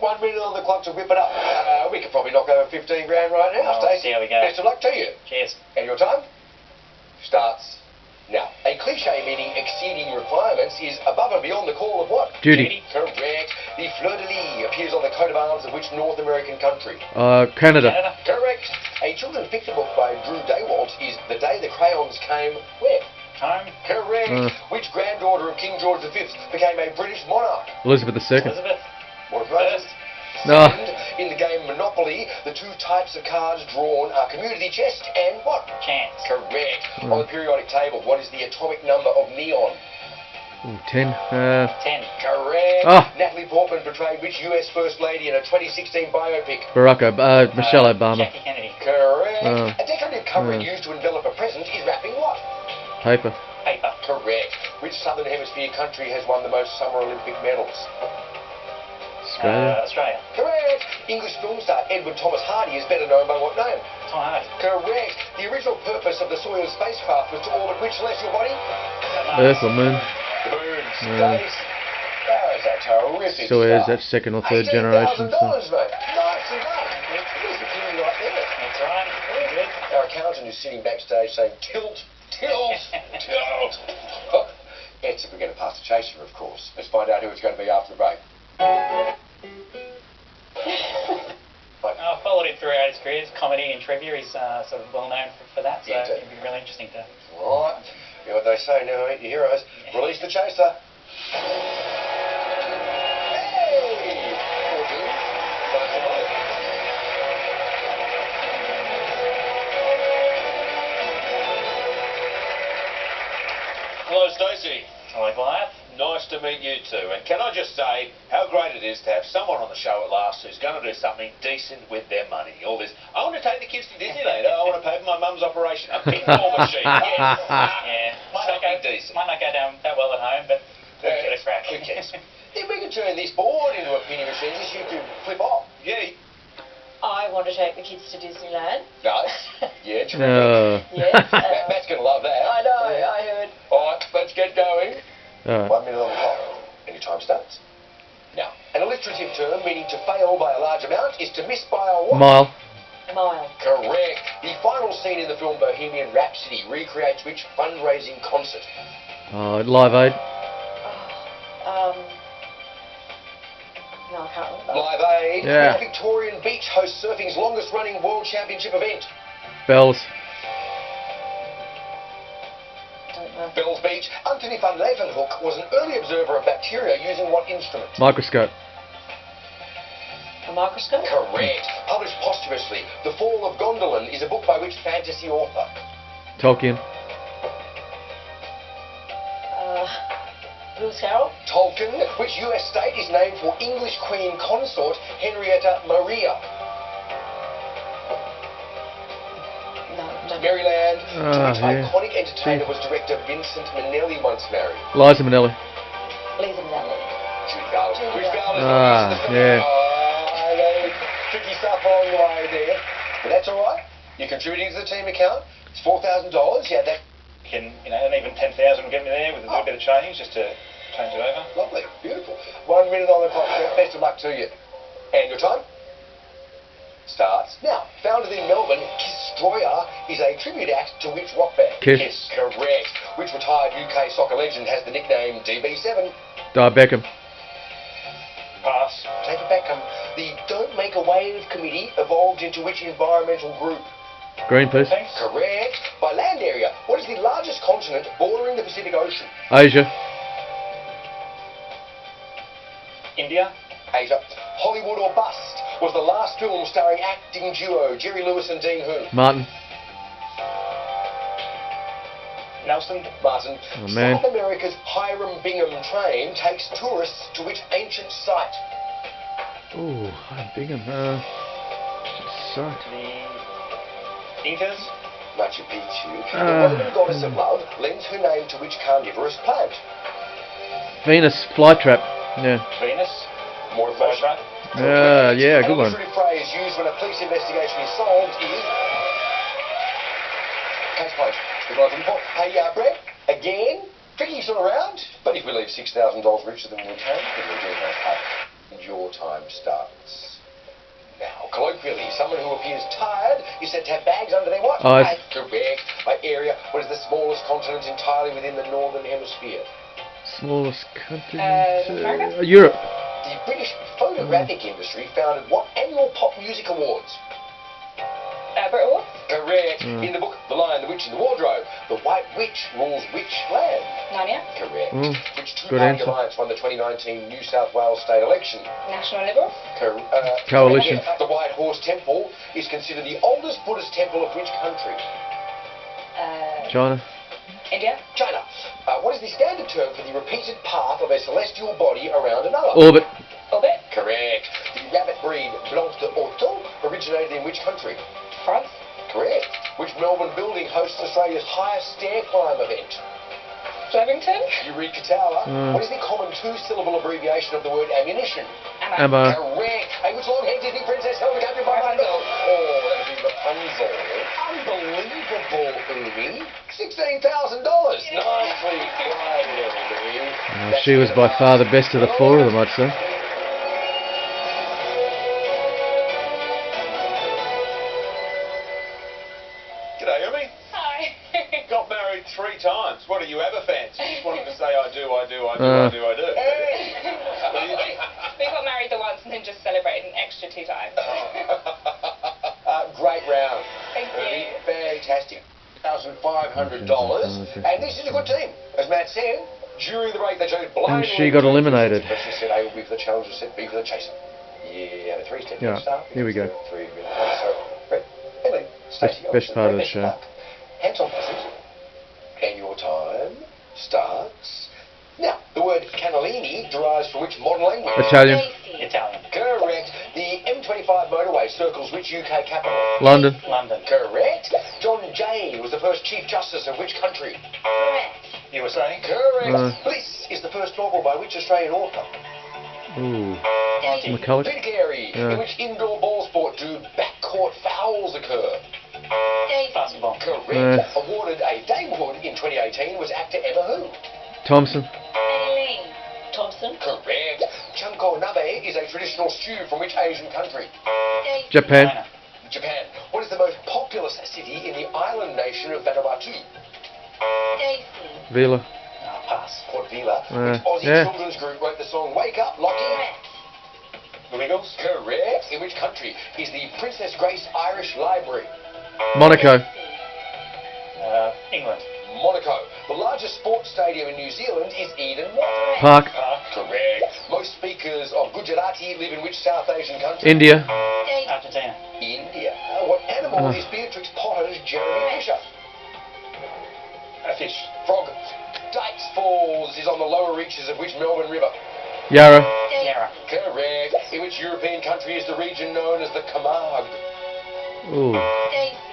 1 minute on the clock to whip it up. We could probably knock over 15 grand right now, Stacey. Here we go. Best of luck to you. Cheers. And your time starts now. A cliche meaning exceeding requirements is above and beyond the call of what? Duty. Correct. The fleur-de-lis appears on the coat of arms of which North American country? Canada. Correct. A children's picture book by Drew Daywalt is The Day the Crayons Came Where? Home. Correct. Which granddaughter of King George V became a British monarch? Elizabeth II. Elizabeth. What first? No. In the game Monopoly, the two types of cards drawn are community chest and what? Chance. Correct. On the periodic table, what is the atomic number of neon? Ooh, 10. 10. Correct. Ah. Natalie Portman portrayed which US First Lady in a 2016 biopic? Michelle Obama. Jackie Kennedy. Correct. A decorative covering used to envelop a present is wrapping what? Paper. Paper. Correct. Which Southern Hemisphere country has won the most Summer Olympic medals? Australia. Australia. Correct. English film star Edward Thomas Hardy is better known by what name? Tom Hardy. Correct. The original purpose of the Soyuz spacecraft was to orbit which celestial body? Earth or Moon. The moon. Stace. That was a terrific Soyuz, start. that's second or third generation. $18,000, mate. Nicely done. There's the king right there. That's right. Very good. Our accountant is sitting backstage saying, tilt, tilt, tilt. Oh, it's if we're going to pass the chaser, of course. Let's find out who it's going to be after the break. I followed him throughout his career. His comedy and trivia. He's sort of well known for that, so Yeah, it'd be really interesting to... Right. You know what they say now, ain't you heroes? Release the chaser. Hey! 14. Hello, Stacey. Hello, Goliath. Nice to meet you too. And can I just say how great it is to have someone on the show at last who's going to do something decent with their money. All this, I want to take the kids to Disneyland. I want to pay for my mum's operation. A pinball machine. Yes. Yeah. Something decent. Might not go down that well at home, but we'll get a crack. Who cares? Then we can turn this board into a penny machine. This you could flip off. Yeah. I want to take the kids to Disneyland. Nice. Yeah, terrific. Yes. Matt's going to love that. I know, I heard. All right, let's get going. Alright. 1 minute on the clock. And your time starts now. An alliterative term meaning to fail by a large amount is to miss by a what? Mile. Mile. Correct. The final scene in the film Bohemian Rhapsody recreates which fundraising concert? Live Aid. No, I can't remember. Live Aid. Yeah. Which Victorian beach hosts surfing's longest running world championship event? Bells. Don't know. Bells Beach. Anthony van Leeuwenhoek was an early observer of bacteria using what instrument? Microscope. A microscope? Correct. Published posthumously, The Fall of Gondolin is a book by which fantasy author? Tolkien. Lewis Carroll? Tolkien. Which US state is named for English Queen Consort Henrietta Maria? No, don't know. Maryland. To which yeah. iconic entertainer was director Vincent Minnelli once married? Liza Minnelli. Lisa Minnelli. Judy Garland. Judy Which Garland. Garland? Yeah. Tricky stuff along the way there. But that's all right. You're contributing to the team account. It's $4,000. Yeah, that. And even 10,000 will get me there with a little bit of change, just to change it over. Lovely. Beautiful. 1 minute on the clock, sir. Best of luck to you. And your time starts now. Founded in Melbourne, Kistroyer is a tribute act to which rock band? Kiss. Correct. Which retired UK soccer legend has the nickname DB7? Beckham. Pass. David Beckham. The Don't Make a Wave Committee evolved into which environmental group? Greenpeace. Thanks. Correct. By land area, what is the largest continent bordering the Pacific Ocean? Asia. India. Asia. Hollywood or Bust was the last film starring acting duo Jerry Lewis and Dean who? Martin. Nelson. Martin. Oh, man. South America's Hiram Bingham train takes tourists to which ancient site? Ooh, Bingham. Site. The Incas. Machu Picchu. The Roman goddess of love lends her name to which carnivorous plant? Venus. Flytrap. Yeah. Venus. More information. Right. Yeah, good one. An alliterative phrase used when a police investigation is solved is... Case closed. Good one, for. Hey, Brett, again, tricky's not around, but if we leave $6,000 richer than we came, it'll be doing okay. And your time starts. Now, colloquially, someone who appears tired is said to have bags under their what? Eyes. Correct. By area, what is the smallest continent entirely within the northern hemisphere? Smallest continent. America? Europe. The British phonographic industry founded what annual pop music awards? Brit Awards? Correct. In the book The Lion, the Witch and the Wardrobe, the White Witch rules which land? Narnia? Correct. Mm, Which good two-party answer. alliance won the 2019 New South Wales state election? National Liberal? Coalition. Correct. The White Horse Temple is considered the oldest Buddhist temple of which country? China. India? China. What is the standard term for the repeated path of a celestial body around another? Orbit. Orbit? Correct. The rabbit breed Blanc de Hauteux originated in which country? France? Correct. Which Melbourne building hosts Australia's highest stair climb event? Flemington? Eureka Tower. What is the common two-syllable abbreviation of the word ammunition? Ammo. Correct. Hey, which long-haired Disney princess held the country by Rapunzel? Oh, that'd be Rapunzel. Unbelievable, Umi. $16,000. Nicely played, Umi. She was by far the best of the four of them, I'd say. G'day, Umi. Hi. Got married 3 times. What are you ever fancy? You just wanted to say I do, I do, I do, I do, I do. We got married the once and then just celebrated an extra 2 times. Great round. Thank Umi, you. fantastic. $1,500. And this is a good team. As Matt said, during the break they chose blind. And she got eliminated. But she said A will be for the challenger, said B for the chaser. Yeah, and a 3-step Yeah, start. here we go. 3 minutes. So, Brett, Emily, Stacey, Best part of the best show. luck. Hands on buzzers. And your time starts now. The word cannellini derives from which modern language? Italian. Italian. Correct. The M25 motorway circles which UK capital? London. London. Correct. John Jay was the first Chief Justice of which country? USA. Correct. Bliss is the first novel by which Australian author? Ooh. McCulloch. Big Gary. In which indoor ball sport do backcourt fouls occur? Basketball. Correct. Awarded a Damehood in 2018 was actor Emma who? Thompson. Thompson? Correct. Chanko nabe is a traditional stew from which Asian country? Japan. China. Japan. What is the most populous city in the island nation of Vanuatu? Vila. Oh, pass. Port Vila. Which Aussie yeah. children's group wrote the song Wake Up, Lockie? The Wiggles. Correct. In which country is the Princess Grace Irish Library? Monaco. England. Monaco. The largest sports stadium in New Zealand is Eden what? Park. Correct. Most speakers of Gujarati live in which South Asian country? India. Argentina. India. What animal is Beatrix Potter's Jeremy Fisher? A fish. Frog. Dykes Falls is on the lower reaches of which Melbourne River? Yarra. Yarra. Correct. In which European country is the region known as the Camargue? Ooh.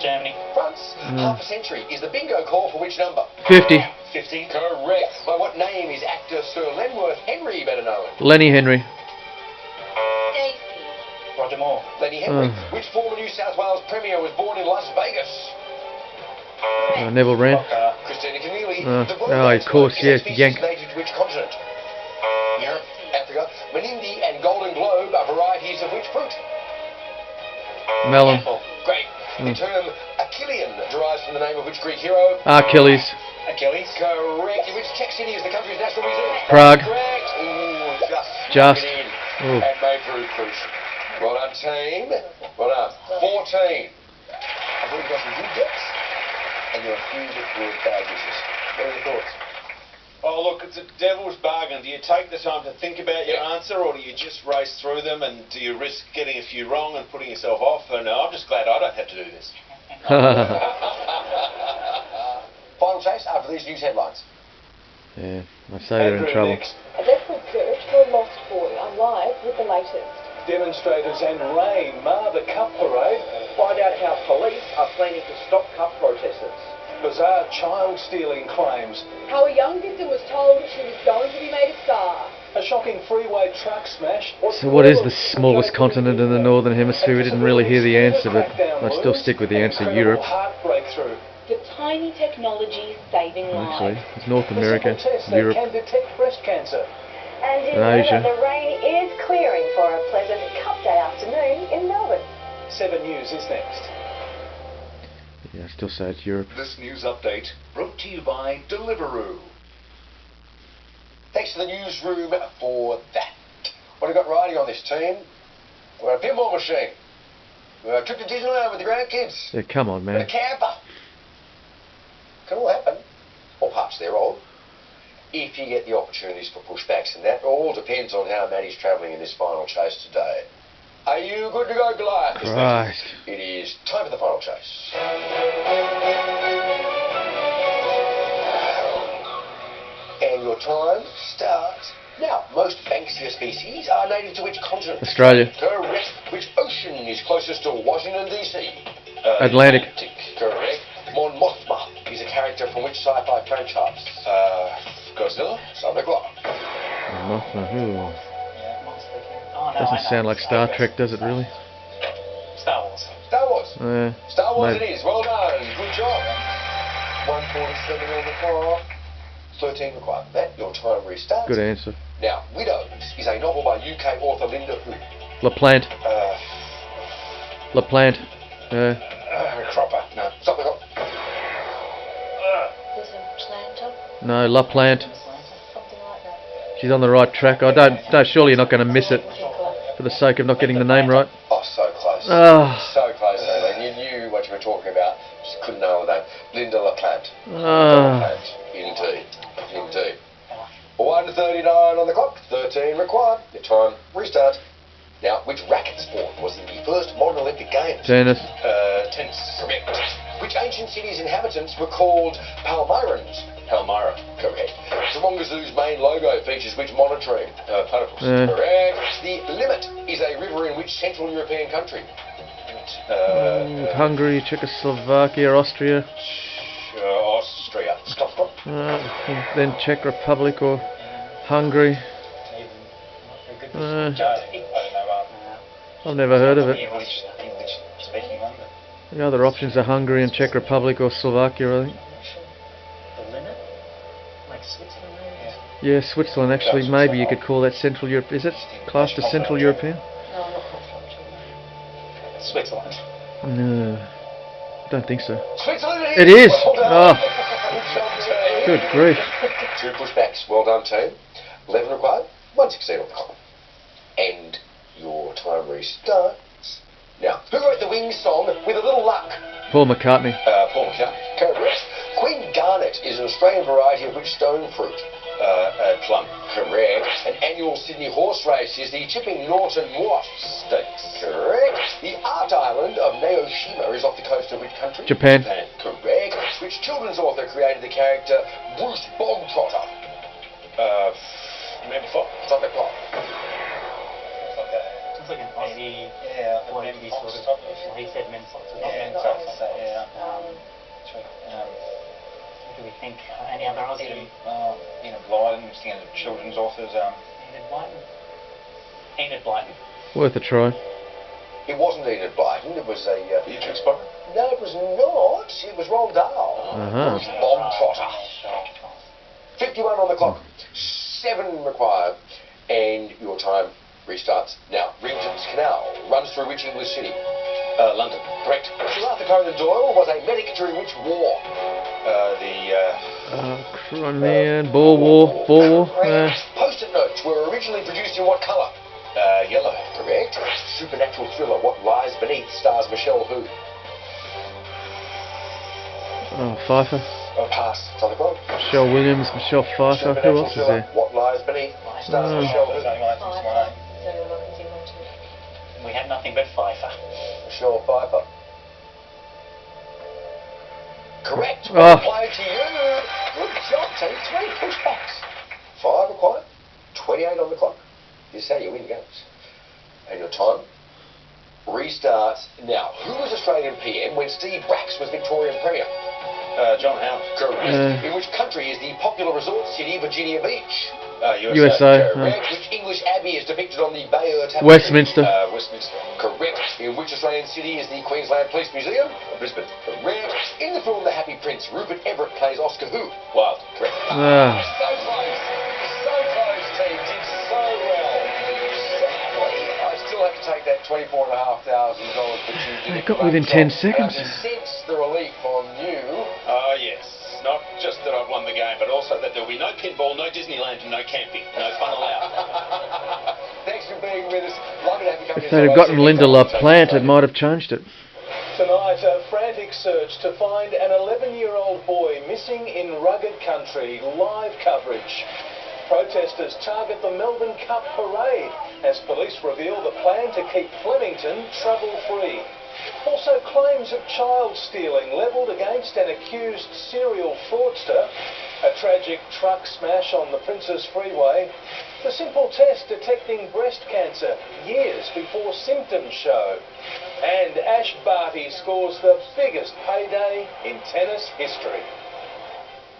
Germany. France. Half a century is the bingo call for which number? 50. 50. Correct. By what name is actor Sir Lenworth Henry better known? Lenny Henry. Roger Moore. Lenny Henry. Which former New South Wales Premier was born in Las Vegas? Neville Wren. Christina Keneally. The of course, yes, Yank. Native to which continent? Europe, Africa. Menindi and Golden Globe are varieties of which fruit? Melon. Apple. Great. The term Achillean derives from the name of which Greek hero? Achilles. Achilles. Correct. In which Czech city is the country's national museum? Prague. Correct. Ooh, Just. snuck it in. Ooh. And made for crucial. Well done, team. Well done. 14. I thought you got some good depths. And you're a few with bad wishes. What are your thoughts? Oh, look, it's a devil's bargain. Do you take the time to think about your answer, or do you just race through them, and do you risk getting a few wrong and putting yourself off? And I'm just glad I don't have to do this. Final chase after these news headlines. Yeah, I say they're in trouble. A desperate search for a lost boy. I'm live with the latest. Demonstrators and rain mar the Cup parade. Find out how police are planning to stop cup protesters. Bizarre child stealing claims. How a young victim was told she was going to be made a star. A shocking freeway truck smash. So what is the smallest continent in the Northern Hemisphere? We didn't really hear the answer, but I still stick with the answer, Europe. Heart breakthrough. The tiny technology saving lives. Actually, it's North The America, simple test that Europe. can detect breast cancer. And in Asia. weather, the rain is clearing for a pleasant cup day afternoon in Melbourne. 7 News is next. Yeah, I still say it's Europe. This news update brought to you by Deliveroo. Thanks to the newsroom for that. What have we got riding on this team? We've got a pinball machine. We've got a trip to Disneyland with the grandkids. Yeah, come on, We've got man. a camper. Can all happen. Or parts thereof. If you get the opportunities for pushbacks, and that all depends on how Matty's travelling in this final chase today. Are you good to go, Goliath? Christ. It is time for the final chase. And your time starts now. Most Banksia species are native to which continent? Australia. Correct. Which ocean is closest to Washington, D.C.? Atlantic. Correct. Mon Mothma is a character from which sci-fi franchise? Godzilla? Santa Claus. Mothma, who? Yeah, Monster King. Oh, no, I Doesn't know. sound like Star Trek, does it really? Star Wars. Star Wars. Star Wars maybe. it is. Well done. Good job. 1:47 on the clock. 13 required. Matt, your time restarts. Good answer. Now, Widows is a novel by UK author Linda who? LaPlante. LaPlante. Cropper. No. Stop the clock. There's a planter, No, LaPlante. something like that. She's on the right track. I don't. Surely you're not going to miss it for the sake of not getting the name right. Oh, so close. Ah. So close, Aileen. You knew what you were talking about. Just couldn't nail the name. Linda LaPlante. Ah. Indeed. Indeed. 1:39 on the clock. 13 required. Your time restarts. Now, which racket sport was in the first modern Olympic Games? Tennis. Tennis. Correct. Which ancient city's inhabitants were called Palmyrans? Palmyra. Correct. Taronga Zoo's main logo features which monitoring? Platypus. Correct. The Limit is a river in which Central European country? Hungary, Czechoslovakia, Austria. Austria. Stop. Then Czech Republic or Hungary. I've never heard of it. English speaking one, but The other options are Hungary and Czech Republic or Slovakia, I think. the limit? Like Switzerland, maybe? Yeah, Switzerland actually. Maybe you could call that Central Europe. Is it classed as Central European? No, I'm not confident. Switzerland. No, don't think so. Switzerland It is. Well done. Oh, Good job, team. good grief. 2 pushbacks. Well done, team. 11 required. 1:16 on the clock. And your time restarts. Now, who wrote the Wings song With a Little Luck? Paul McCartney. Paul McCartney. Correct. Queen Garnet is an Australian variety of which stone fruit? Plum. Correct. An annual Sydney horse race is the Chipping Norton what? Stakes. Correct. The art island of Naoshima is off the coast of which country? Japan. Correct. Which children's author created the character Bruce Bogtrotter? Memphis. Stop the clock. Sounds like an Aussie, Yeah, wannabe sort of. Well, he said Memphis. Yeah, What do we think? Any other Aussie? Enid Blyton, thinking of children's authors. Enid Blyton? Enid Blyton. Worth a try. It wasn't Enid Blyton, it was a... Beatrix Potter? No, it was not. It was Roald Dahl. Bruce Bogtrotter. 51 on the clock. 7 required. And your time restarts now. Regent's Canal runs through which English city? London. Correct. Sir Arthur Conan Doyle was a medic during which war? Crimean, Boer War. Post-it notes were originally produced in what colour? Yellow. Correct. Supernatural thriller What Lies Beneath stars Michelle who? Pfeiffer. Pass. It's on the clock. Michelle Williams, Michelle Pfeiffer. Who else is there? What Lies Beneath stars Michelle who? We had nothing but Pfeiffer. Michelle Pfeiffer. Correct. Oh. Well played to you. Good job, team. 3 pushbacks. 5 required. 28 on the clock. This is how you win games. And your time restarts now. Who was Australian PM when Steve Bracks was Victorian Premier? John Howard. Correct. In which country is the popular resort city Virginia Beach? USA. Correct. Which English abbey is depicted on the Bayeux Tapestry? Westminster. Westminster. Correct. In which Australian city is the Queensland Police Museum? Brisbane. Correct. In the film The Happy Prince, Rupert Everett plays Oscar who? Wilde. Correct. So close. So close, team. Did $24,500, but you did They a got great within job. 10 And seconds. I can sense the relief on you. Oh, yes. Not just that I've won the game, but also that there'll be no pinball, no Disneyland, and no camping. No fun allowed. Thanks for being with us. Lovely to have you come If in. they'd have gotten Linda LaPlante, it might have changed it. Tonight, a frantic search to find an 11-year-old boy missing in rugged country. Live coverage. Protesters target the Melbourne Cup parade as police reveal the plan to keep Flemington trouble-free. Also claims of child stealing levelled against an accused serial fraudster. A tragic truck smash on the Princes Freeway. The simple test detecting breast cancer years before symptoms show. And Ash Barty scores the biggest payday in tennis history.